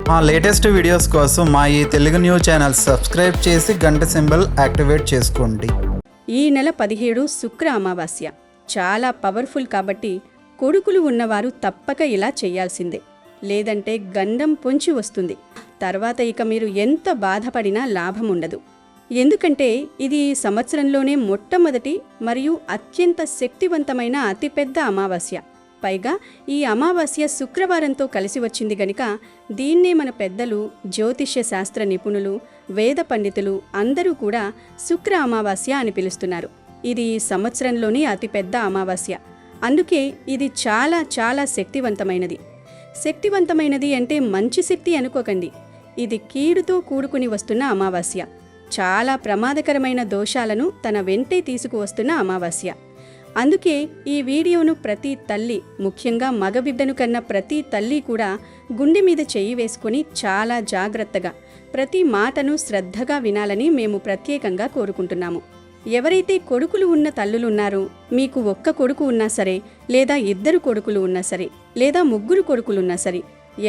మా latest videos కోసం మా ఈ తెలుగు న్యూస్ ఛానల్ సబ్స్క్రైబ్ చేసి గంట సింబల్ యాక్టివేట్ చేసుకోండి. ఈ నెల 17 శుక్ర అమావాస్య చాలా పవర్ఫుల్ కాబట్టి కొడుకులు ఉన్నవారు తప్పక ఇలా చేయాల్సిందే. లేదంటే గండం పొంచి వస్తుంది. తర్వాత ఇక మీరు ఎంత బాధపడినా లాభం ఉండదు. ఎందుకంటే ఇది సంవత్సరంలోనే మొట్టమొదటి మరియు అత్యంత శక్తివంతమైన అతిపెద్ద అమావాస్య. పైగా ఈ అమావాస్య శుక్రవారంతో కలిసి వచ్చింది గనుక దీన్నే మన పెద్దలు, జ్యోతిష్య శాస్త్ర నిపుణులు, వేద పండితులు అందరూ కూడా శుక్ర అమావాస్య అని పిలుస్తున్నారు. ఇది సంవత్సరంలోని అతిపెద్ద అమావాస్య. అందుకే ఇది చాలా చాలా శక్తివంతమైనది. శక్తివంతమైనది అంటే మంచి శక్తి అనుకోకండి. ఇది కీడుతో కూడుకుని వస్తున్న అమావాస్య. చాలా ప్రమాదకరమైన దోషాలను తన వెంటే తీసుకువస్తున్న అమావాస్య. అందుకే ఈ వీడియోను ప్రతి తల్లి, ముఖ్యంగా మగబిడ్డను కన్న ప్రతి తల్లి కూడా గుండె మీద చెయ్యి వేసుకుని చాలా జాగ్రత్తగా ప్రతి మాటను శ్రద్ధగా వినాలని మేము ప్రత్యేకంగా కోరుకుంటున్నాము. ఎవరైతే కొడుకులు ఉన్న తల్లులున్నారో, మీకు ఒక్క కొడుకు ఉన్నా సరే, లేదా 2 కొడుకులు ఉన్నా సరే, లేదా 3 కొడుకులున్నా సరే,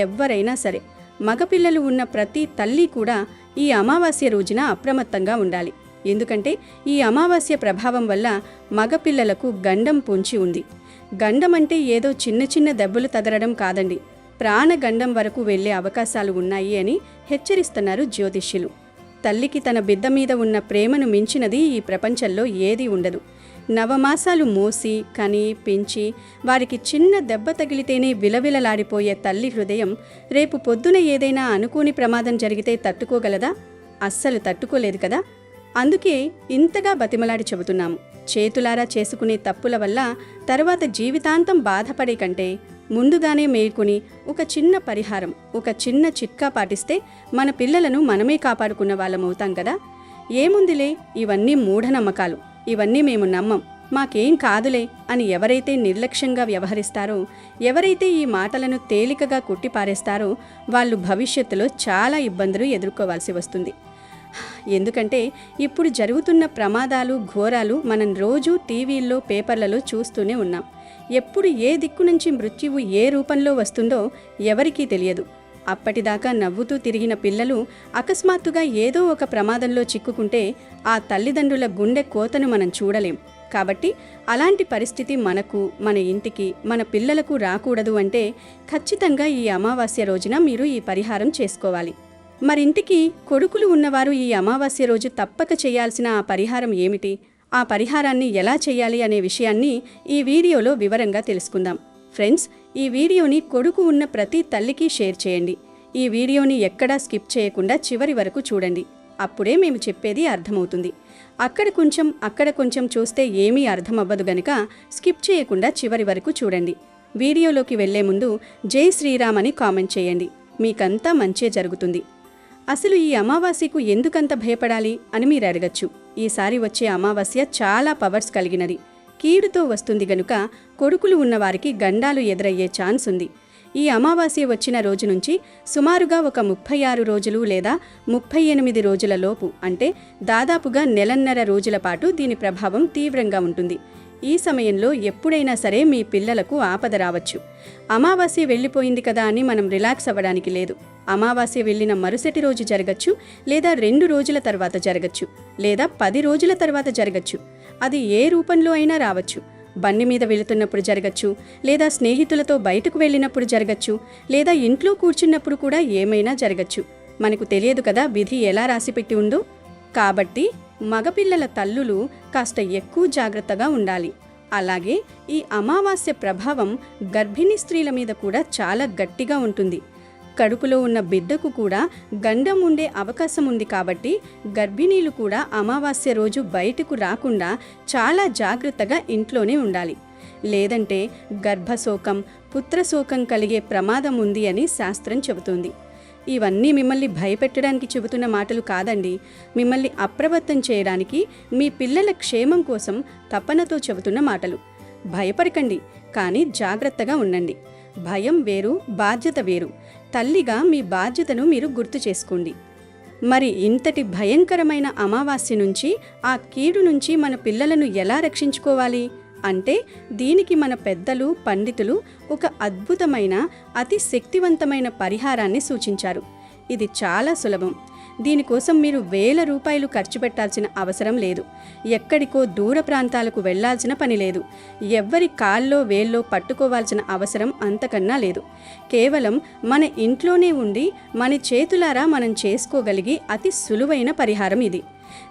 ఎవ్వరైనా సరే, మగపిల్లలు ఉన్న ప్రతి తల్లి కూడా ఈ అమావాస్య రోజున అప్రమత్తంగా ఉండాలి. ఎందుకంటే ఈ అమావాస్య ప్రభావం వల్ల మగపిల్లలకు గండం పొంచి ఉంది. గండం అంటే ఏదో చిన్న చిన్న దెబ్బలు తగలడం కాదండి, ప్రాణగండం వరకు వెళ్లే అవకాశాలు ఉన్నాయి అని హెచ్చరిస్తున్నారు జ్యోతిష్యులు. తల్లికి తన బిడ్డ మీద ఉన్న ప్రేమను మించినది ఈ ప్రపంచంలో ఏదీ ఉండదు. నవమాసాలు మోసి, కని, పెంచి వారికి చిన్న దెబ్బ తగిలితేనే విలవిలలాడిపోయే తల్లి హృదయం రేపు పొద్దున ఏదైనా అనుకోని ప్రమాదం జరిగితే తట్టుకోగలదా? అస్సలు తట్టుకోలేదు కదా. అందుకే ఇంతగా బతిమలాడి చెబుతున్నాము. చేతులారా చేసుకునే తప్పుల వల్ల తర్వాత జీవితాంతం బాధపడే కంటే ముందుగానే మేల్కొని ఒక చిన్న పరిహారం, ఒక చిన్న చిట్కా పాటిస్తే మన పిల్లలను మనమే కాపాడుకున్న వాళ్ళమవుతాం కదా. ఏముందిలే, ఇవన్నీ మూఢనమ్మకాలు, ఇవన్నీ మేము నమ్మం, మాకేం కాదులే అని ఎవరైతే నిర్లక్ష్యంగా వ్యవహరిస్తారో, ఎవరైతే ఈ మాటలను తేలికగా కొట్టిపారేస్తారో వాళ్ళు భవిష్యత్తులో చాలా ఇబ్బందులు ఎదుర్కోవాల్సి వస్తుంది. ఎందుకంటే ఇప్పుడు జరుగుతున్న ప్రమాదాలు, ఘోరాలు మనం రోజూ టీవీల్లో, పేపర్లలో చూస్తూనే ఉన్నాం. ఎప్పుడు ఏ దిక్కు నుంచి మృత్యువు ఏ రూపంలో వస్తుందో ఎవరికీ తెలియదు. అప్పటిదాకా నవ్వుతూ తిరిగిన పిల్లలు అకస్మాత్తుగా ఏదో ఒక ప్రమాదంలో చిక్కుకుంటే ఆ తల్లిదండ్రుల గుండె కోతను మనం చూడలేం. కాబట్టి అలాంటి పరిస్థితి మనకు, మన ఇంటికి, మన పిల్లలకు రాకూడదు అంటే ఖచ్చితంగా ఈ అమావాస్య రోజున మీరు ఈ పరిహారం చేసుకోవాలి. మరింటికి కొడుకులు ఉన్నవారు ఈ అమావాస్య రోజు తప్పక చేయాల్సిన ఆ పరిహారం ఏమిటి, ఆ పరిహారాన్ని ఎలా చేయాలి అనే విషయాన్ని ఈ వీడియోలో వివరంగా తెలుసుకుందాం. ఫ్రెండ్స్, ఈ వీడియోని కొడుకు ఉన్న ప్రతి తల్లికి షేర్ చేయండి. ఈ వీడియోని ఎక్కడా స్కిప్ చేయకుండా చివరి వరకు చూడండి. అప్పుడే మేము చెప్పేది అర్థమవుతుంది. అక్కడ కొంచెం చూస్తే ఏమీ అర్థమవ్వదు గనుక స్కిప్ చేయకుండా చివరి వరకు చూడండి. వీడియోలోకి వెళ్లే ముందు జై శ్రీరామ్ అని కామెంట్ చేయండి. మీకంతా మంచే జరుగుతుంది. అసలు ఈ అమావాస్యకు ఎందుకంత భయపడాలి అని మీరు అడగచ్చు. ఈసారి వచ్చే అమావాస్య చాలా పవర్స్ కలిగినది. కీడుతో వస్తుంది గనుక కొడుకులు ఉన్నవారికి గండాలు ఎదురయ్యే ఛాన్స్ ఉంది. ఈ అమావాస్య వచ్చిన రోజు నుంచి సుమారుగా ఒక 36 రోజులు లేదా 38 రోజుల లోపు, అంటే దాదాపుగా నెలన్నర రోజుల పాటు దీని ప్రభావం తీవ్రంగా ఉంటుంది. ఈ సమయంలో ఎప్పుడైనా సరే మీ పిల్లలకు ఆపద రావచ్చు. అమావాస్య వెళ్ళిపోయింది కదా అని మనం రిలాక్స్ అవ్వడానికి లేదు. అమావాస్య వెళ్ళిన మరుసటి రోజు జరగచ్చు, లేదా 2 రోజుల తర్వాత జరగచ్చు, లేదా 10 రోజుల తర్వాత జరగచ్చు. అది ఏ రూపంలో అయినా రావచ్చు. బండి మీద వెళుతున్నప్పుడు జరగచ్చు, లేదా స్నేహితులతో బయటకు వెళ్ళినప్పుడు జరగచ్చు, లేదా ఇంట్లో కూర్చున్నప్పుడు కూడా ఏమైనా జరగచ్చు. మనకు తెలియదు కదా విధి ఎలా రాసిపెట్టి ఉందో. కాబట్టి మగపిల్లల తల్లులు కాస్త ఎక్కువ జాగ్రత్తగా ఉండాలి. అలాగే ఈ అమావాస్య ప్రభావం గర్భిణీ స్త్రీల మీద కూడా చాలా గట్టిగా ఉంటుంది. కడుపులో ఉన్న బిడ్డకు కూడా గండం ఉండే అవకాశం ఉంది. కాబట్టి గర్భిణీలు కూడా అమావాస్య రోజు బయటకు రాకుండా చాలా జాగ్రత్తగా ఇంట్లోనే ఉండాలి. లేదంటే గర్భశోకం, పుత్రశోకం కలిగే ప్రమాదం ఉంది అని శాస్త్రం చెబుతుంది. ఇవన్నీ మిమ్మల్ని భయపెట్టడానికి చెబుతున్న మాటలు కాదండి, మిమ్మల్ని అప్రమత్తం చేయడానికి, మీ పిల్లల క్షేమం కోసం తపనతో చెబుతున్న మాటలు. భయపడకండి, కానీ జాగ్రత్తగా ఉండండి. భయం వేరు, బాధ్యత వేరు. తల్లిగా మీ బాధ్యతను మీరు గుర్తు చేసుకోండి. మరి ఇంతటి భయంకరమైన అమావాస్య నుంచి, ఆ కీడు నుంచి మన పిల్లలను ఎలా రక్షించుకోవాలి అంటే దీనికి మన పెద్దలు పండితులు ఒక అద్భుతమైన అతి శక్తివంతమైన పరిహారాన్ని సూచించారు. ఇది చాలా సులభం. దీనికోసం మీరు వేల రూపాయలు ఖర్చు పెట్టాల్సిన అవసరం లేదు. ఎక్కడికో దూర ప్రాంతాలకు వెళ్లాల్సిన పని లేదు. ఎవ్వరి కాల్లో వేల్లో పట్టుకోవాల్సిన అవసరం అంతకన్నా లేదు. కేవలం మన ఇంట్లోనే ఉండి మన చేతులారా మనం చేసుకోగలిగే అతి సులువైన పరిహారం ఇది.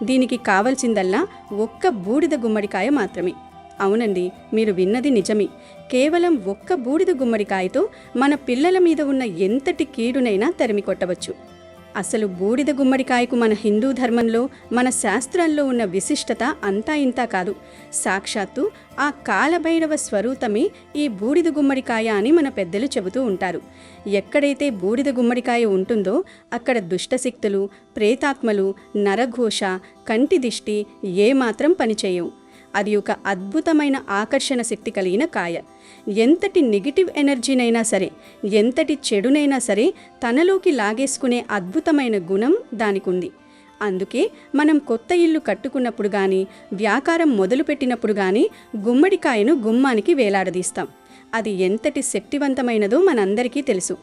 దీనికి కావలసిందల్లా ఒక్క బూడిద గుమ్మడికాయ మాత్రమే. అవునండి, మీరు విన్నది నిజమే. కేవలం ఒక్క బూడిద గుమ్మడికాయతో మన పిల్లల మీద ఉన్న ఎంతటి కీడునైనా తరిమి కొట్టవచ్చు. అసలు బూడిద గుమ్మడికాయకు మన హిందూ ధర్మంలో, మన శాస్త్రాల్లో ఉన్న విశిష్టత అంతా ఇంతా కాదు. సాక్షాత్తు ఆ కాలభైరవ స్వరూపమే ఈ బూడిద గుమ్మడికాయ అని మన పెద్దలు చెబుతూ ఉంటారు. ఎక్కడైతే బూడిద గుమ్మడికాయ ఉంటుందో అక్కడ దుష్టశక్తులు, ప్రేతాత్మలు, నరఘోష, కంటి దిష్టి ఏమాత్రం పనిచేయవు. అది ఒక అద్భుతమైన ఆకర్షణ శక్తి కలిగిన కాయ. ఎంతటి నెగిటివ్ ఎనర్జీనైనా సరే, ఎంతటి చెడునైనా సరే తనలోకి లాగేసుకునే అద్భుతమైన గుణం దానికి ఉంది. అందుకే మనం కొత్త ఇల్లు కట్టుకున్నప్పుడు కానీ, వ్యాపారం మొదలుపెట్టినప్పుడు కానీ గుమ్మడికాయను గుమ్మానికి వేలాడదీస్తాం. అది ఎంతటి శక్తివంతమైనదో మనందరికీ తెలుసు.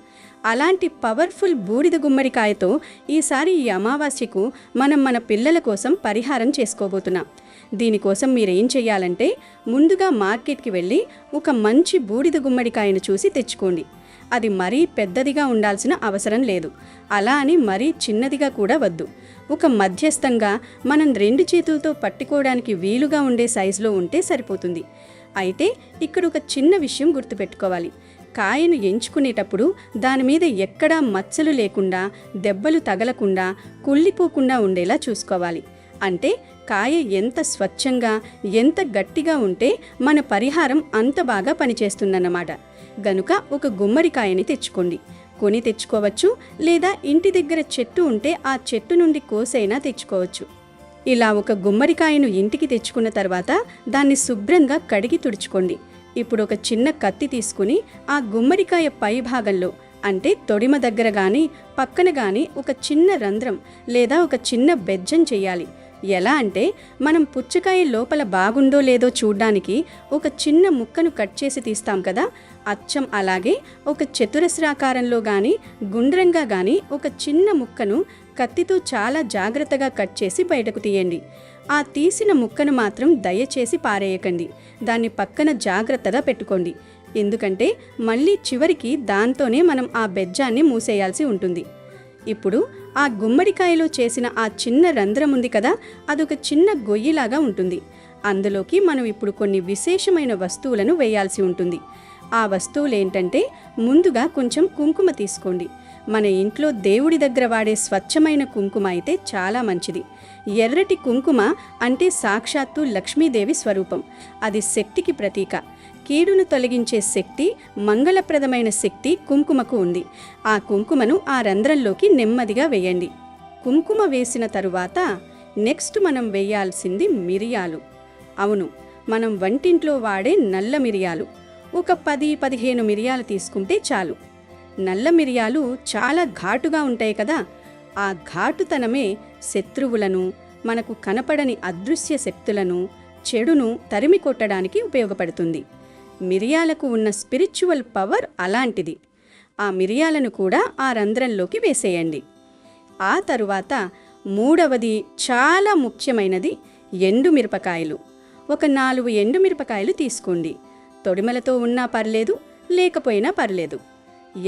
అలాంటి పవర్ఫుల్ బూడిద గుమ్మడికాయతో ఈసారి ఈ అమావాస్యకు మనం మన పిల్లల కోసం పరిహారం చేసుకోబోతున్నాం. దీనికోసం మీరేం చేయాలంటే, ముందుగా మార్కెట్కి వెళ్ళి ఒక మంచి బూడిద గుమ్మడికాయను చూసి తెచ్చుకోండి. అది మరీ పెద్దదిగా ఉండాల్సిన అవసరం లేదు. అలా అని మరీ చిన్నదిగా కూడా వద్దు. ఒక మధ్యస్థంగా మనం 2 చేతులతో పట్టుకోవడానికి వీలుగా ఉండే సైజులో ఉంటే సరిపోతుంది. అయితే ఇక్కడ ఒక చిన్న విషయం గుర్తుపెట్టుకోవాలి. కాయను ఎంచుకునేటప్పుడు దాని మీద ఎక్కడా మచ్చలు లేకుండా, దెబ్బలు తగలకుండా, కుళ్ళిపోకుండా ఉండేలా చూసుకోవాలి. అంటే కాయ ఎంత స్వచ్ఛంగా, ఎంత గట్టిగా ఉంటే మన పరిహారం అంత బాగా పనిచేస్తుందన్నమాట. గనుక ఒక గుమ్మడికాయని తెచ్చుకోండి. కొని తెచ్చుకోవచ్చు, లేదా ఇంటి దగ్గర చెట్టు ఉంటే ఆ చెట్టు నుండి కోసైనా తెచ్చుకోవచ్చు. ఇలా ఒక గుమ్మడికాయను ఇంటికి తెచ్చుకున్న తర్వాత దాన్ని శుభ్రంగా కడిగి తుడుచుకోండి. ఇప్పుడు ఒక చిన్న కత్తి తీసుకుని ఆ గుమ్మడికాయ పై భాగంలో, అంటే తొడిమ దగ్గర కానీ పక్కన కానీ ఒక చిన్న రంధ్రం లేదా ఒక చిన్న బెజ్జం చేయాలి. ఎలా అంటే, మనం పుచ్చకాయ లోపల బాగుందో లేదో చూడ్డానికి ఒక చిన్న ముక్కను కట్ చేసి తీస్తాం కదా, అచ్చం అలాగే ఒక చతురస్రాకారంలో కానీ గుండ్రంగా కానీ ఒక చిన్న ముక్కను కత్తితో చాలా జాగ్రత్తగా కట్ చేసి బయటకు తీయండి. ఆ తీసిన ముక్కను మాత్రం దయచేసి పారేయకండి. దాన్ని పక్కన జాగ్రత్తగా పెట్టుకోండి. ఎందుకంటే మళ్ళీ చివరికి దాంతోనే మనం ఆ బెజ్జాన్ని మూసేయాల్సి ఉంటుంది. ఇప్పుడు ఆ గుమ్మడికాయలో చేసిన ఆ చిన్న రంధ్రం ఉంది కదా, అదొక చిన్న గొయ్యిలాగా ఉంటుంది. అందులోకి మనం ఇప్పుడు కొన్ని విశేషమైన వస్తువులను వేయాల్సి ఉంటుంది. ఆ వస్తువులేంటంటే, ముందుగా కొంచెం కుంకుమ తీసుకోండి. మన ఇంట్లో దేవుడి దగ్గర వాడే స్వచ్ఛమైన కుంకుమ అయితే చాలా మంచిది. ఎర్రటి కుంకుమ అంటే సాక్షాత్తు లక్ష్మీదేవి స్వరూపం. అది శక్తికి ప్రతీక. కీడును తొలగించే శక్తి, మంగళప్రదమైన శక్తి కుంకుమకు ఉంది. ఆ కుంకుమను ఆ రంధ్రంలోకి నెమ్మదిగా వేయండి. కుంకుమ వేసిన తరువాత నెక్స్ట్ మనం వేయాల్సింది మిరియాలు. అవును, మనం వంటింట్లో వాడే నల్ల మిరియాలు. ఒక 10-15 మిరియాలు తీసుకుంటే చాలు. నల్ల మిరియాలు చాలా ఘాటుగా ఉంటాయి కదా, ఆ ఘాటుతనమే శత్రువులను, మనకు కనపడని అదృశ్య శక్తులను, చెడును తరిమి కొట్టడానికి ఉపయోగపడుతుంది. మిరియాలకు ఉన్న స్పిరిచువల్ పవర్ అలాంటిది. ఆ మిరియాలను కూడా ఆ రంధ్రంలోకి వేసేయండి. ఆ తరువాత మూడవది చాలా ముఖ్యమైనది ఎండుమిరపకాయలు. ఒక 4 ఎండుమిరపకాయలు తీసుకోండి. తొడిమలతో ఉన్నా పర్లేదు, లేకపోయినా పర్లేదు.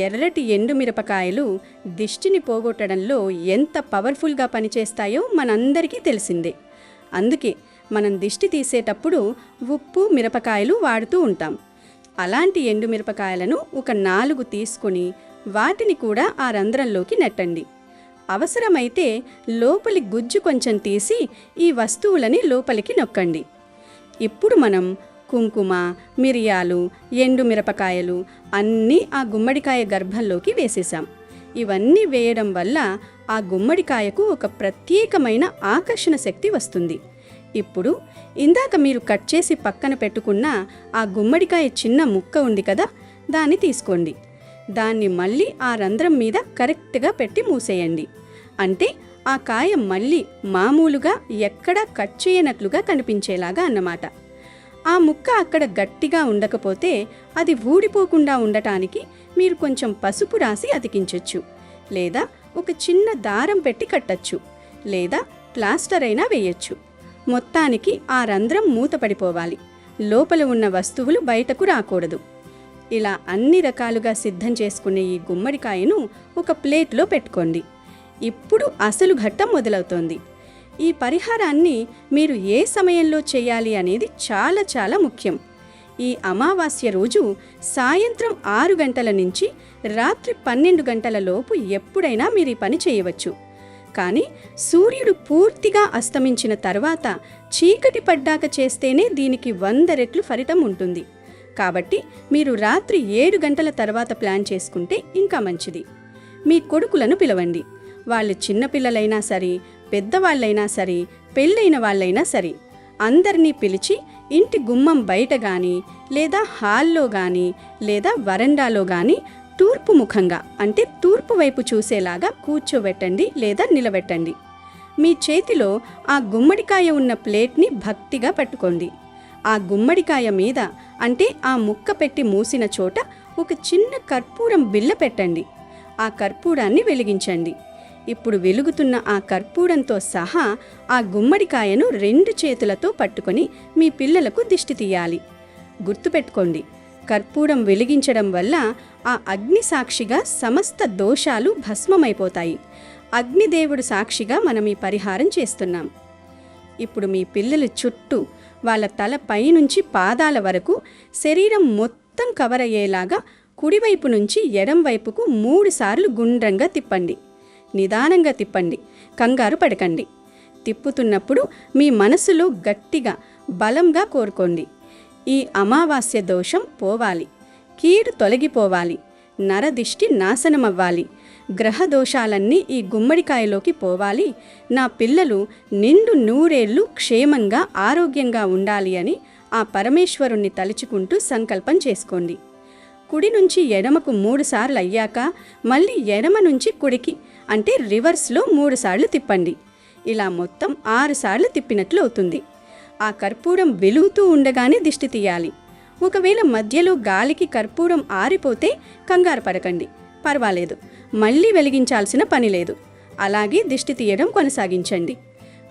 ఎర్రటి ఎండుమిరపకాయలు దిష్టిని పోగొట్టడంలో ఎంత పవర్ఫుల్గా పనిచేస్తాయో మనందరికీ తెలిసిందే. అందుకే మనం దిష్టి తీసేటప్పుడు ఉప్పు, మిరపకాయలు వాడుతూ ఉంటాం. అలాంటి ఎండుమిరపకాయలను ఒక 4 తీసుకుని వాటిని కూడా ఆ రంధ్రంలోకి నెట్టండి. అవసరమైతే లోపలి గుజ్జు కొంచెం తీసి ఈ వస్తువులని లోపలికి నొక్కండి. ఇప్పుడు మనం కుంకుమ, మిరియాలు, ఎండుమిరపకాయలు అన్నీ ఆ గుమ్మడికాయ గర్భంలోకి వేసేసాం. ఇవన్నీ వేయడం వల్ల ఆ గుమ్మడికాయకు ఒక ప్రత్యేకమైన ఆకర్షణ శక్తి వస్తుంది. ఇప్పుడు ఇందాక మీరు కట్ చేసి పక్కన పెట్టుకున్న ఆ గుమ్మడికాయ చిన్న ముక్క ఉంది కదా, దాన్ని తీసుకోండి. దాన్ని మళ్ళీ ఆ రంధ్రం మీద కరెక్ట్గా పెట్టి మూసేయండి. అంటే ఆ కాయ మళ్ళీ మామూలుగా ఎక్కడా కట్ చేయనట్లుగా కనిపించేలాగా అన్నమాట. ఆ ముక్క అక్కడ గట్టిగా ఉండకపోతే అది ఊడిపోకుండా ఉండటానికి మీరు కొంచెం పసుపు రాసి అతికించొచ్చు, లేదా ఒక చిన్న దారం పెట్టి కట్టచ్చు, లేదా ప్లాస్టర్ అయినా వేయొచ్చు. మొత్తానికి ఆ రంధ్రం మూతపడిపోవాలి, లోపల ఉన్న వస్తువులు బయటకు రాకూడదు. ఇలా అన్ని రకాలుగా సిద్ధం చేసుకునే ఈ గుమ్మడికాయను ఒక ప్లేట్లో పెట్టుకోండి. ఇప్పుడు అసలు ఘట్టం మొదలవుతోంది. ఈ పరిహారాన్ని మీరు ఏ సమయంలో చేయాలి అనేది చాలా చాలా ముఖ్యం. ఈ అమావాస్య రోజు సాయంత్రం 6 గంటల నుంచి రాత్రి 12 గంటల లోపు ఎప్పుడైనా మీరు ఈ పని చేయవచ్చు. కానీ సూర్యుడు పూర్తిగా అస్తమించిన తర్వాత చీకటి పడ్డాక చేస్తేనే దీనికి 100 రెట్లు ఫలితం ఉంటుంది. కాబట్టి మీరు రాత్రి 7 గంటల తర్వాత ప్లాన్ చేసుకుంటే ఇంకా మంచిది. మీ కొడుకులను పిలవండి. వాళ్ళు చిన్నపిల్లలైనా సరే, పెద్దవాళ్ళైనా సరే, పెళ్ళైన వాళ్ళైనా సరే, అందరినీ పిలిచి ఇంటి గుమ్మం బయట గాని, లేదా హాల్లో గాని, లేదా వరండాలో గాని తూర్పు ముఖంగా, అంటే తూర్పు వైపు చూసేలాగా కూర్చోబెట్టండి లేదా నిలబెట్టండి. మీ చేతిలో ఆ గుమ్మడికాయ ఉన్న ప్లేట్ని భక్తిగా పట్టుకోండి. ఆ గుమ్మడికాయ మీద, అంటే ఆ ముక్క పెట్టి మూసిన చోట ఒక చిన్న కర్పూరం బిళ్ళ పెట్టండి. ఆ కర్పూరాన్ని వెలిగించండి. ఇప్పుడు వెలుగుతున్న ఆ కర్పూరంతో సహా ఆ గుమ్మడికాయను 2 చేతులతో పట్టుకొని మీ పిల్లలకు దిష్టి తీయాలి. గుర్తుపెట్టుకోండి, కర్పూరం వెలిగించడం వల్ల ఆ అగ్ని సాక్షిగా సమస్త దోషాలు భస్మమైపోతాయి. అగ్నిదేవుడు సాక్షిగా మనం ఈ పరిహారం చేస్తున్నాం. ఇప్పుడు మీ పిల్లల చుట్టూ వాళ్ళ తల పైనుంచి పాదాల వరకు శరీరం మొత్తం కవర్ అయ్యేలాగా కుడివైపు నుంచి ఎడం వైపుకు 3 సార్లు గుండ్రంగా తిప్పండి. నిదానంగా తిప్పండి, కంగారు పడకండి. తిప్పుతున్నప్పుడు మీ మనసులో గట్టిగా బలంగా కోరుకోండి, ఈ అమావాస్య దోషం పోవాలి, కీడు తొలగిపోవాలి, నరదిష్టి నాశనమవ్వాలి, గ్రహ దోషాలన్నీ ఈ గుమ్మడికాయలోకి పోవాలి, నా పిల్లలు నిండు 100 ఏళ్ళు క్షేమంగా ఆరోగ్యంగా ఉండాలి అని ఆ పరమేశ్వరుణ్ణి తలుచుకుంటూ సంకల్పం చేసుకోండి. కుడి నుంచి ఎడమకు 3 సార్లు అయ్యాక మళ్ళీ ఎడమ నుంచి కుడికి, అంటే రివర్స్లో 3 సార్లు తిప్పండి. ఇలా మొత్తం 6 సార్లు తిప్పినట్లు అవుతుంది. ఆ కర్పూరం వెలుగుతూ ఉండగానే దిష్టి తీయాలి. ఒకవేళ మధ్యలో గాలికి కర్పూరం ఆరిపోతే కంగారు పడకండి, పర్వాలేదు, మళ్ళీ వెలిగించాల్సిన పని లేదు. అలాగే దిష్టి తీయడం కొనసాగించండి.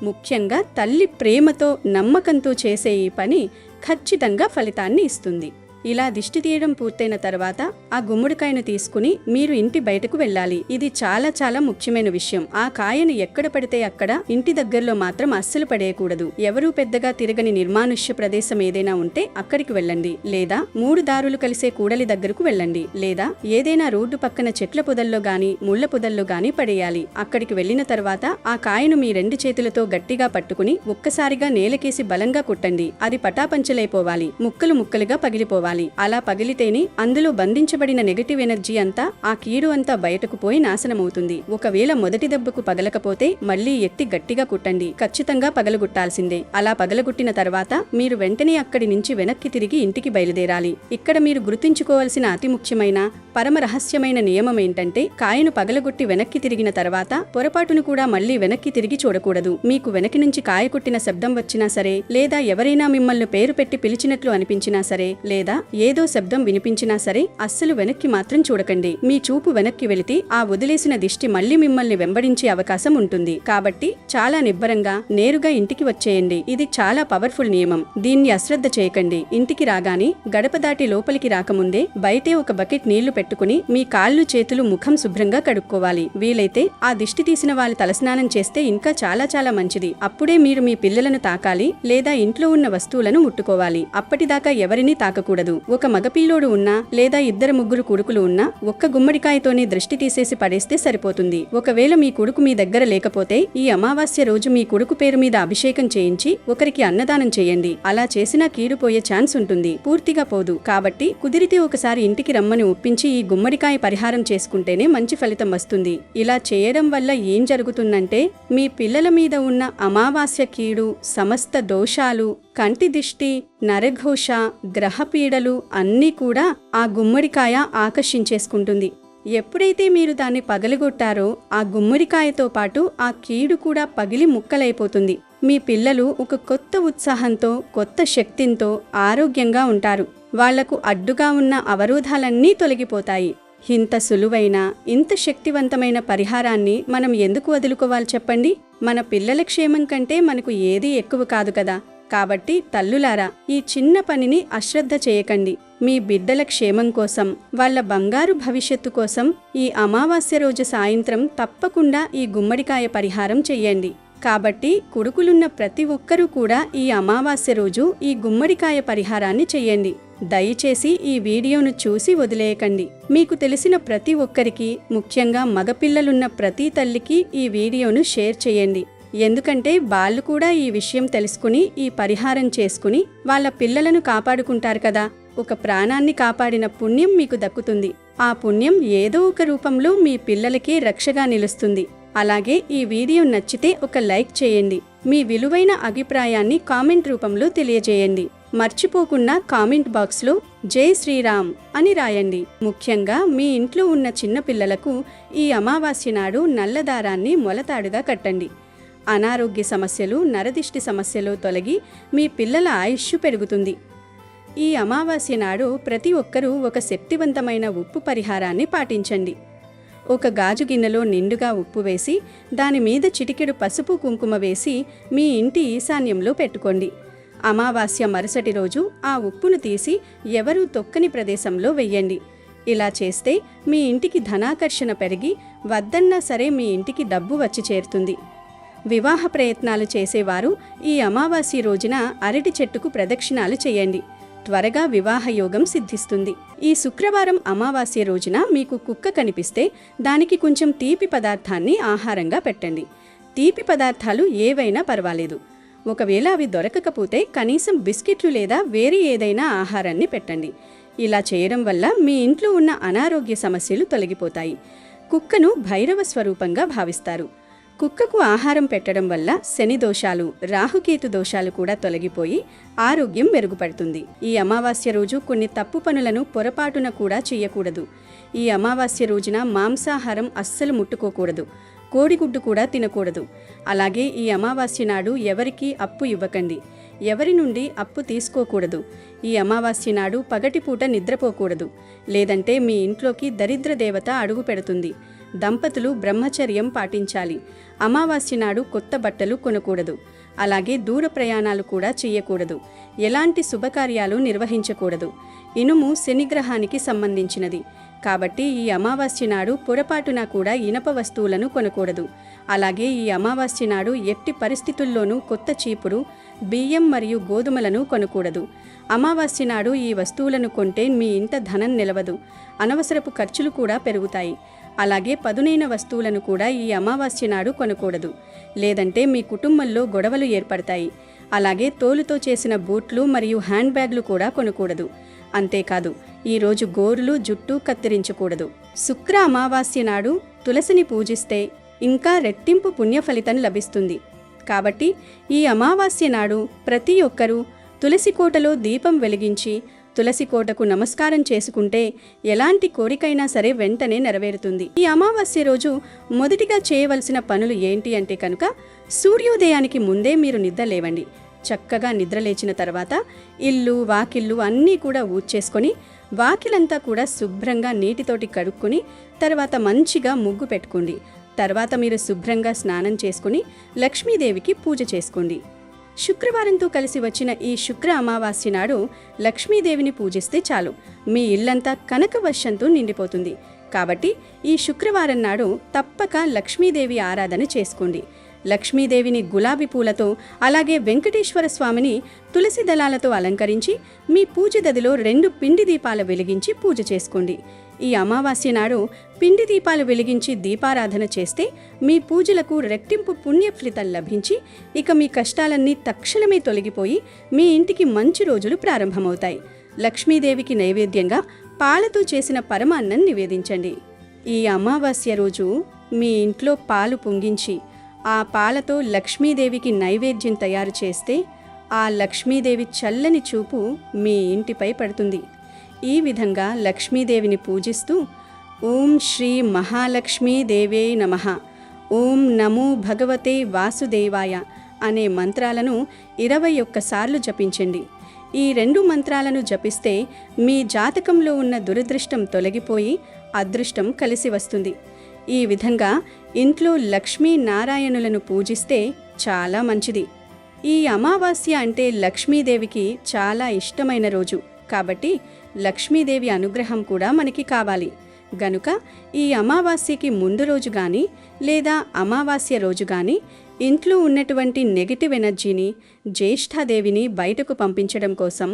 ముఖ్యంగా తల్లి ప్రేమతో నమ్మకంతో చేసే ఈ పని ఖచ్చితంగా ఫలితాన్ని ఇస్తుంది. ఇలా దిష్టి తీయడం పూర్తయిన తర్వాత ఆ గుమ్మడికాయను తీసుకుని మీరు ఇంటి బయటకు వెళ్ళాలి. ఇది చాలా చాలా ముఖ్యమైన విషయం. ఆ కాయను ఎక్కడ పడితే అక్కడ, ఇంటి దగ్గరలో మాత్రం అస్సలు పడేయకూడదు. ఎవరూ పెద్దగా తిరగని నిర్మానుష్య ప్రదేశం ఏదైనా ఉంటే అక్కడికి వెళ్ళండి, లేదా 3 దారులు కలిసే కూడలి దగ్గరకు వెళ్ళండి, లేదా ఏదైనా రోడ్డు పక్కన చెట్ల పొదల్లో గాని ముళ్ల పొదల్లో గాని పడేయాలి. అక్కడికి వెళ్ళిన తర్వాత ఆ కాయను మీ 2 చేతులతో గట్టిగా పట్టుకుని ఒక్కసారిగా నేలకేసి బలంగా కొట్టండి. అది పటాపంచలైపోవాలి, ముక్కలు ముక్కలుగా పగిలిపోవాలి. అలా పగిలితేనే అందులో బంధించబడిన నెగటివ్ ఎనర్జీ అంతా, ఆ కీడు అంతా బయటకు పోయి నాశనమవుతుంది. ఒకవేళ మొదటి దెబ్బకు పగలకపోతే మళ్లీ ఎత్తి గట్టిగా కుట్టండి, ఖచ్చితంగా పగలగొట్టాల్సిందే. అలా పగలగొట్టిన తర్వాత మీరు వెంటనే అక్కడి నుంచి వెనక్కి తిరిగి ఇంటికి బయలుదేరాలి. ఇక్కడ మీరు గుర్తుంచుకోవాల్సిన అతి ముఖ్యమైన పరమ రహస్యమైన నియమం ఏంటంటే, కాయను పగలగొట్టి వెనక్కి తిరిగిన తర్వాత పొరపాటును కూడా మళ్లీ వెనక్కి తిరిగి చూడకూడదు. మీకు వెనక్కి నుంచి కాయ కొట్టిన శబ్దం వచ్చినా సరే, లేదా ఎవరైనా మిమ్మల్ని పేరు పెట్టి పిలిచినట్లు అనిపించినా సరే, లేదా ఏదో శబ్దం వినిపించినా సరే అస్సలు వెనక్కి మాత్రం చూడకండి. మీ చూపు వెనక్కి వెళితే ఆ వదిలేసిన దిష్టి మళ్లీ మిమ్మల్ని వెంబడించే అవకాశం ఉంటుంది. కాబట్టి చాలా నిబ్బరంగా నేరుగా ఇంటికి వచ్చేయండి. ఇది చాలా పవర్ఫుల్ నియమం. దీన్ని అశ్రద్ధ చేయకండి. ఇంటికి రాగానే గడప దాటి లోపలికి రాకముందే బయటే ఒక బకెట్ నీళ్లు పెట్టుకుని మీ కాళ్ళు చేతులు ముఖం శుభ్రంగా కడుక్కోవాలి. వీలైతే ఆ దిష్టి తీసిన వాళ్ళు తలస్నానం చేస్తే ఇంకా చాలా చాలా మంచిది. అప్పుడే మీరు మీ పిల్లలను తాకాలి, లేదా ఇంట్లో ఉన్న వస్తువులను ముట్టుకోవాలి. అప్పటిదాకా ఎవరినీ తాకకూడదు. ఒక మగపిల్లోడు ఉన్నా, లేదా 2-3 కొడుకులు ఉన్నా ఒక్క గుమ్మడికాయతోనే దృష్టి తీసేసి పడేస్తే సరిపోతుంది. ఒకవేళ మీ కొడుకు మీ దగ్గర లేకపోతే ఈ అమావాస్య రోజు మీ కొడుకు పేరు మీద అభిషేకం చేయించి ఒకరికి అన్నదానం చేయండి. అలా చేసినా కీడు పోయే ఛాన్స్ ఉంటుంది, పూర్తిగా పోదు. కాబట్టి కుదిరితే ఒకసారి ఇంటికి రమ్మని ఒప్పించి ఈ గుమ్మడికాయ పరిహారం చేసుకుంటేనే మంచి ఫలితం వస్తుంది. ఇలా చేయడం వల్ల ఏం జరుగుతుందంటే, మీ పిల్లల మీద ఉన్న అమావాస్య కీడు, సమస్త దోషాలు, కంటి దిష్టి, నరఘోష, గ్రహపీడలు అన్నీ కూడా ఆ గుమ్మడికాయ ఆకర్షించేసుకుంటుంది. ఎప్పుడైతే మీరు దాన్ని పగలగొట్టారో ఆ గుమ్మడికాయతో పాటు ఆ కీడు కూడా పగిలి ముక్కలైపోతుంది. మీ పిల్లలు ఒక కొత్త ఉత్సాహంతో, కొత్త శక్తితో ఆరోగ్యంగా ఉంటారు. వాళ్లకు అడ్డుగా ఉన్న అవరోధాలన్నీ తొలగిపోతాయి. ఇంత సులువైన, ఇంత శక్తివంతమైన పరిహారాన్ని మనం ఎందుకు వదులుకోవాలి చెప్పండి? మన పిల్లల క్షేమం కంటే మనకు ఏదీ ఎక్కువ కాదు కదా. కాబట్టి తల్లులారా, ఈ చిన్న పనిని అశ్రద్ధ చేయకండి. మీ బిడ్డల క్షేమం కోసం, వాళ్ళ బంగారు భవిష్యత్తు కోసం ఈ అమావాస్య రోజు సాయంత్రం తప్పకుండా ఈ గుమ్మడికాయ పరిహారం చెయ్యండి. కాబట్టి కొడుకులున్న ప్రతి ఒక్కరూ కూడా ఈ అమావాస్య రోజు ఈ గుమ్మడికాయ పరిహారాన్ని చెయ్యండి. దయచేసి ఈ వీడియోను చూసి వదిలేయకండి. మీకు తెలిసిన ప్రతి ఒక్కరికి, ముఖ్యంగా మగపిల్లలున్న ప్రతి తల్లికి ఈ వీడియోను షేర్ చేయండి. ఎందుకంటే వాళ్ళు కూడా ఈ విషయం తెలుసుకుని ఈ పరిహారం చేసుకుని వాళ్ళ పిల్లలను కాపాడుకుంటారు కదా. ఒక ప్రాణాన్ని కాపాడిన పుణ్యం మీకు దక్కుతుంది. ఆ పుణ్యం ఏదో ఒక రూపంలో మీ పిల్లలకి రక్షగా నిలుస్తుంది. అలాగే ఈ వీడియో నచ్చితే ఒక లైక్ చేయండి. మీ విలువైన అభిప్రాయాన్ని కామెంట్ రూపంలో తెలియజేయండి. మర్చిపోకుండా కామెంట్ బాక్స్లో జై శ్రీరామ్ అని రాయండి. ముఖ్యంగా మీ ఇంట్లో ఉన్న చిన్న పిల్లలకు ఈ అమావాస్య నాడు నల్లదారాన్ని మొలతాడుగా కట్టండి. అనారోగ్య సమస్యలు, నరదిష్టి సమస్యలు తొలగి మీ పిల్లల ఆయుష్ పెరుగుతుంది. ఈ అమావాస్య నాడు ప్రతి ఒక్కరూ ఒక శక్తివంతమైన ఉప్పు పరిహారాన్ని పాటించండి. ఒక గాజు గిన్నెలో నిండుగా ఉప్పు వేసి దాని మీద చిటికెడు పసుపు కుంకుమ వేసి మీ ఇంటి ఈశాన్యంలో పెట్టుకోండి. అమావాస్య మరుసటి రోజు ఆ ఉప్పును తీసి ఎవరూ తొక్కని ప్రదేశంలో వెయ్యండి. ఇలా చేస్తే మీ ఇంటికి ధనాకర్షణ పెరిగి వద్దన్నా సరే మీ ఇంటికి డబ్బు వచ్చి చేరుతుంది. వివాహ ప్రయత్నాలు చేసేవారు ఈ అమావాస్య రోజున అరటి చెట్టుకు ప్రదక్షిణాలు చేయండి. త్వరగా వివాహ యోగం సిద్ధిస్తుంది. ఈ శుక్రవారం అమావాస్య రోజున మీకు కుక్క కనిపిస్తే దానికి కొంచెం తీపి పదార్థాన్ని ఆహారంగా పెట్టండి. తీపి పదార్థాలు ఏవైనా పర్వాలేదు. ఒకవేళ అవి దొరకకపోతే కనీసం బిస్కెట్లు లేదా వేరే ఏదైనా ఆహారాన్ని పెట్టండి. ఇలా చేయడం వల్ల మీ ఇంట్లో ఉన్న అనారోగ్య సమస్యలు తొలగిపోతాయి. కుక్కను భైరవ స్వరూపంగా భావిస్తారు. కుక్కకు ఆహారం పెట్టడం వల్ల శని దోషాలు, రాహుకేతు దోషాలు కూడా తొలగిపోయి ఆరోగ్యం మెరుగుపడుతుంది. ఈ అమావాస్య రోజు కొన్ని తప్పు పనులను పొరపాటున కూడా చేయకూడదు. ఈ అమావాస్య రోజున మాంసాహారం అస్సలు ముట్టుకోకూడదు. కోడిగుడ్డు కూడా తినకూడదు. అలాగే ఈ అమావాస్య నాడు ఎవరికీ అప్పు ఇవ్వకండి. ఎవరి నుండి అప్పు తీసుకోకూడదు. ఈ అమావాస్య నాడు పగటిపూట నిద్రపోకూడదు. లేదంటే మీ ఇంట్లోకి దరిద్ర దేవత అడుగు పెడుతుంది. దంపతులు బ్రహ్మచర్యం పాటించాలి. అమావాస్య నాడు కొత్త బట్టలు కొనకూడదు. అలాగే దూర ప్రయాణాలు కూడా చేయకూడదు. ఎలాంటి శుభకార్యాలు నిర్వహించకూడదు. ఇనుము శనిగ్రహానికి సంబంధించినది కాబట్టి ఈ అమావాస్య నాడు పొరపాటున కూడా ఇనప వస్తువులను కొనకూడదు. అలాగే ఈ అమావాస్య నాడు ఎట్టి పరిస్థితుల్లోనూ కొత్త చీపురు, బియ్యం మరియు గోధుమలను కొనకూడదు. అమావాస్య నాడు ఈ వస్తువులను కొంటే మీ ఇంట ధనం నిలవదు. అనవసరపు ఖర్చులు కూడా పెరుగుతాయి. అలాగే పదునైన వస్తువులను కూడా ఈ అమావాస్య నాడు కొనకూడదు. లేదంటే మీ కుటుంబంలో గొడవలు ఏర్పడతాయి. అలాగే తోలుతో చేసిన బూట్లు మరియు హ్యాండ్ బ్యాగ్లు కూడా కొనకూడదు. అంతేకాదు ఈరోజు గోరులు, జుట్టు కత్తిరించకూడదు. శుక్ర అమావాస్య నాడు తులసిని పూజిస్తే ఇంకా రెట్టింపు పుణ్య ఫలితం లభిస్తుంది. కాబట్టి ఈ అమావాస్య నాడు ప్రతి ఒక్కరూ తులసి కోటలో దీపం వెలిగించి తులసి కోటకు నమస్కారం చేసుకుంటే ఎలాంటి కోరికైనా సరే వెంటనే నెరవేరుతుంది. ఈ అమావాస్య రోజు మొదటిగా చేయవలసిన పనులు ఏంటి అంటే కనుక, సూర్యోదయానికి ముందే మీరు నిద్ర లేవండి. చక్కగా నిద్రలేచిన తర్వాత ఇల్లు, వాకిళ్ళు అన్నీ కూడా ఊడ్చేసుకొని వాకిలంతా కూడా శుభ్రంగా నీటితోటి కడుక్కొని తర్వాత మంచిగా ముగ్గు పెట్టుకోండి. తర్వాత మీరు శుభ్రంగా స్నానం చేసుకుని లక్ష్మీదేవికి పూజ చేసుకోండి. శుక్రవారంతో కలిసి వచ్చిన ఈ శుక్ర అమావాస్య నాడు లక్ష్మీదేవిని పూజిస్తే చాలు, మీ ఇల్లంతా కనక వర్షంతో నిండిపోతుంది. కాబట్టి ఈ శుక్రవారం నాడు తప్పక లక్ష్మీదేవి ఆరాధన చేసుకోండి. లక్ష్మీదేవిని గులాబీ పూలతో, అలాగే వెంకటేశ్వర స్వామిని తులసి దళాలతో అలంకరించి మీ పూజ గదిలో 2 పిండి దీపాలు వెలిగించి పూజ చేసుకోండి. ఈ అమావాస్య నాడు పిండి దీపాలు వెలిగించి దీపారాధన చేస్తే మీ పూజలకు రెట్టింపు పుణ్య ఫలితం లభించి ఇక మీ కష్టాలన్నీ తక్షణమే తొలగిపోయి మీ ఇంటికి మంచి రోజులు ప్రారంభమవుతాయి. లక్ష్మీదేవికి నైవేద్యంగా పాలతో చేసిన పరమాన్నం నివేదించండి. ఈ అమావాస్య రోజు మీ ఇంట్లో పాలు పొంగించి ఆ పాలతో లక్ష్మీదేవికి నైవేద్యం తయారు చేస్తే ఆ లక్ష్మీదేవి చల్లని చూపు మీ ఇంటిపై పడుతుంది. ఈ విధంగా లక్ష్మీదేవిని పూజిస్తూ ఓం శ్రీ మహాలక్ష్మీ దేవే నమః, ఓం నమో భగవతే వాసుదేవాయ అనే మంత్రాలను 21 సార్లు జపించండి. ఈ 2 మంత్రాలను జపిస్తే మీ జాతకంలో ఉన్న దురదృష్టం తొలగిపోయి అదృష్టం కలిసి వస్తుంది. ఈ విధంగా ఇంట్లో లక్ష్మీ నారాయణులను పూజిస్తే చాలా మంచిది. ఈ అమావాస్య అంటే లక్ష్మీదేవికి చాలా ఇష్టమైన రోజు కాబట్టి లక్ష్మీదేవి అనుగ్రహం కూడా మనకి కావాలి. గనుక ఈ అమావాస్యకి ముందు రోజు కానీ లేదా అమావాస్య రోజు కానీ ఇంట్లో ఉన్నటువంటి నెగిటివ్ ఎనర్జీని, జ్యేష్ఠాదేవిని బయటకు పంపించడం కోసం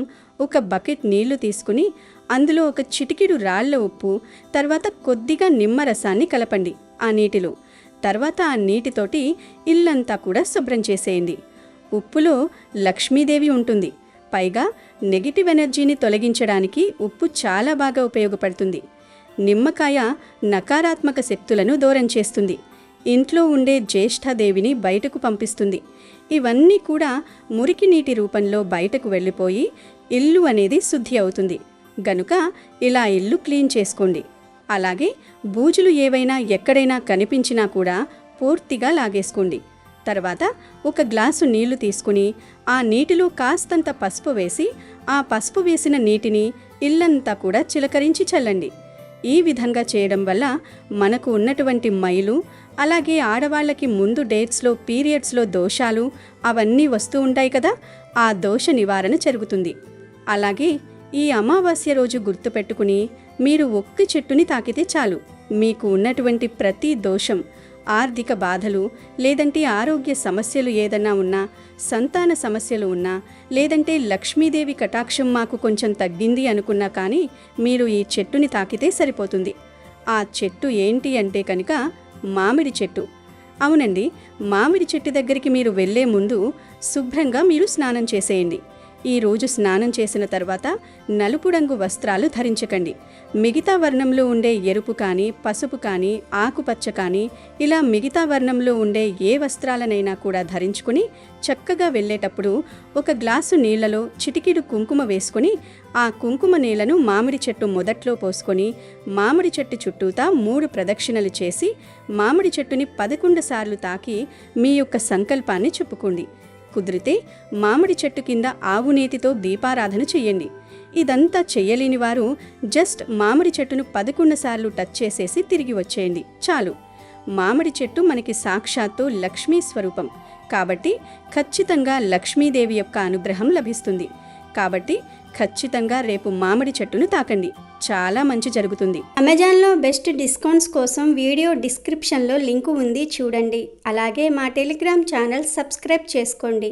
ఒక బకెట్ నీళ్లు తీసుకుని అందులో ఒక చిటికెడు రాళ్ల ఉప్పు, తర్వాత కొద్దిగా నిమ్మరసాన్ని కలపండి ఆ నీటిలో. తర్వాత ఆ నీటితోటి ఇల్లంతా కూడా శుభ్రం చేసేయండి. ఉప్పులో లక్ష్మీదేవి ఉంటుంది. పైగా నెగిటివ్ ఎనర్జీని తొలగించడానికి ఉప్పు చాలా బాగా ఉపయోగపడుతుంది. నిమ్మకాయ నకారాత్మక శక్తులను దూరం చేస్తుంది. ఇంట్లో ఉండే జ్యేష్ఠాదేవిని బయటకు పంపిస్తుంది. ఇవన్నీ కూడా మురికి నీటి రూపంలో బయటకు వెళ్ళిపోయి ఇల్లు అనేది శుద్ధి అవుతుంది. గనుక ఇలా ఇల్లు క్లీన్ చేసుకోండి. అలాగే బూజులు ఏవైనా ఎక్కడైనా కనిపించినా కూడా పూర్తిగా లాగేసుకోండి. తర్వాత ఒక గ్లాసు నీళ్లు తీసుకుని ఆ నీటిలో కాస్తంత పసుపు వేసి ఆ పసుపు వేసిన నీటిని ఇల్లంతా కూడా చిలకరించి చల్లండి. ఈ విధంగా చేయడం వల్ల మనకు ఉన్నటువంటి మైలు, అలాగే ఆడవాళ్ళకి ముందు డేట్స్లో పీరియడ్స్లో దోషాలు అవన్నీ వస్తూ ఉంటాయి కదా, ఆ దోష నివారణ జరుగుతుంది. అలాగే ఈ అమావాస్య రోజు గుర్తుపెట్టుకుని మీరు ఒక్క చెట్టుని తాకితే చాలు, మీకు ఉన్నటువంటి ప్రతి దోషం, ఆర్థిక బాధలు, లేదంటే ఆరోగ్య సమస్యలు ఏదన్నా ఉన్నా, సంతాన సమస్యలు ఉన్నా, లేదంటే లక్ష్మీదేవి కటాక్షం మాకు కొంచెం తగ్గింది అనుకున్నా కానీ మీరు ఈ చెట్టుని తాకితే సరిపోతుంది. ఆ చెట్టు ఏంటి అంటే కనుక మామిడి చెట్టు. అవునండి, మామిడి చెట్టు దగ్గరికి మీరు వెళ్ళే ముందు శుభ్రంగా మీరు స్నానం చేసేయండి. ఈరోజు స్నానం చేసిన తర్వాత నలుపు రంగు వస్త్రాలు ధరించకండి. మిగతా వర్ణంలో ఉండే ఎరుపు కానీ, పసుపు కానీ, ఆకుపచ్చ కానీ ఇలా మిగతా వర్ణంలో ఉండే ఏ వస్త్రాలనైనా కూడా ధరించుకుని చక్కగా వెళ్ళేటప్పుడు ఒక గ్లాసు నీళ్లలో చిటికెడు కుంకుమ వేసుకొని ఆ కుంకుమ నీళ్లను మామిడి చెట్టు మొదట్లో పోసుకొని మామిడి చెట్టు చుట్టూతా 3 ప్రదక్షిణలు చేసి మామిడి చెట్టుని 11 సార్లు తాకి మీ యొక్క సంకల్పాన్ని చెప్పుకోండి. కుదిరితే మామిడి చెట్టు కింద ఆవు నేతితో దీపారాధన చెయ్యండి. ఇదంతా చెయ్యలేని వారు జస్ట్ మామిడి చెట్టును 11 సార్లు టచ్ చేసేసి తిరిగి వచ్చేయండి చాలు. మామిడి చెట్టు మనకి సాక్షాత్తు లక్ష్మీ స్వరూపం కాబట్టి ఖచ్చితంగా లక్ష్మీదేవి యొక్క అనుగ్రహం లభిస్తుంది. కాబట్టి ఖచ్చితంగా రేపు మామిడి చెట్టును తాకండి, చాలా మంచి జరుగుతుంది. అమెజాన్లో బెస్ట్ డిస్కౌంట్స్ కోసం వీడియో డిస్క్రిప్షన్లో లింకు ఉంది, చూడండి. అలాగే మా టెలిగ్రామ్ ఛానల్ సబ్స్క్రైబ్ చేసుకోండి.